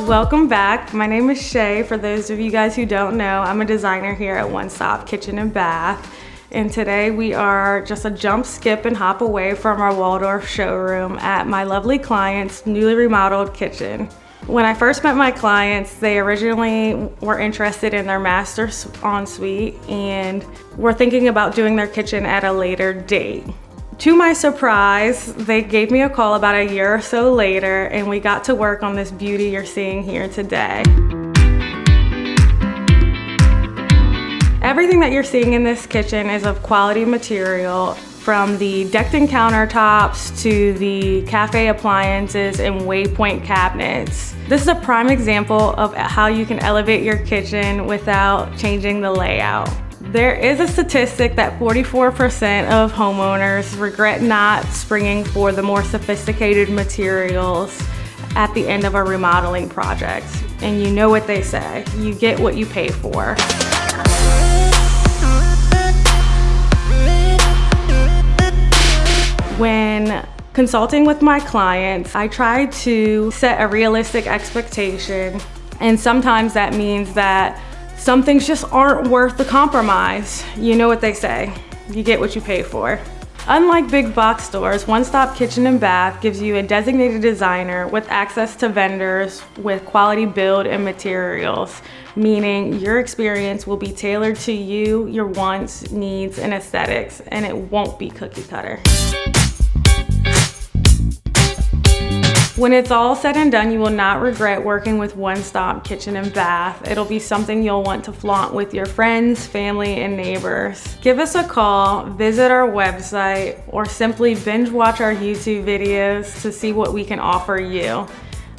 Welcome back. My name is Shay. For those of you guys who don't know, I'm a designer here at Onestop Kitchen and Bath. And today we are just a jump, skip, and hop away from our Waldorf showroom at my lovely client's newly remodeled kitchen. When I first met my clients, they originally were interested in their master ensuite and were thinking about doing their kitchen at a later date. To my surprise, they gave me a call about a year or so later, and we got to work on this beauty you're seeing here today. Everything that you're seeing in this kitchen is of quality material, from the decked-in countertops to the cafe appliances and waypoint cabinets. This is a prime example of how you can elevate your kitchen without changing the layout. There is a statistic that 44% of homeowners regret not springing for the more sophisticated materials at the end of a remodeling project. And you know what they say, you get what you pay for. When consulting with my clients, I try to set a realistic expectation, and sometimes that means that some things just aren't worth the compromise. You know what they say, you get what you pay for. Unlike big box stores, Onestop Kitchen and Bath gives you a designated designer with access to vendors with quality build and materials, meaning your experience will be tailored to you, your wants, needs, and aesthetics, and it won't be cookie cutter. When it's all said and done, you will not regret working with Onestop Kitchen and Bath. It'll be something you'll want to flaunt with your friends, family, and neighbors. Give us a call, visit our website, or simply binge watch our YouTube videos to see what we can offer you.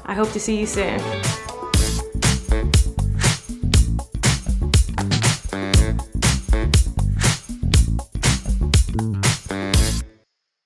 I hope to see you soon.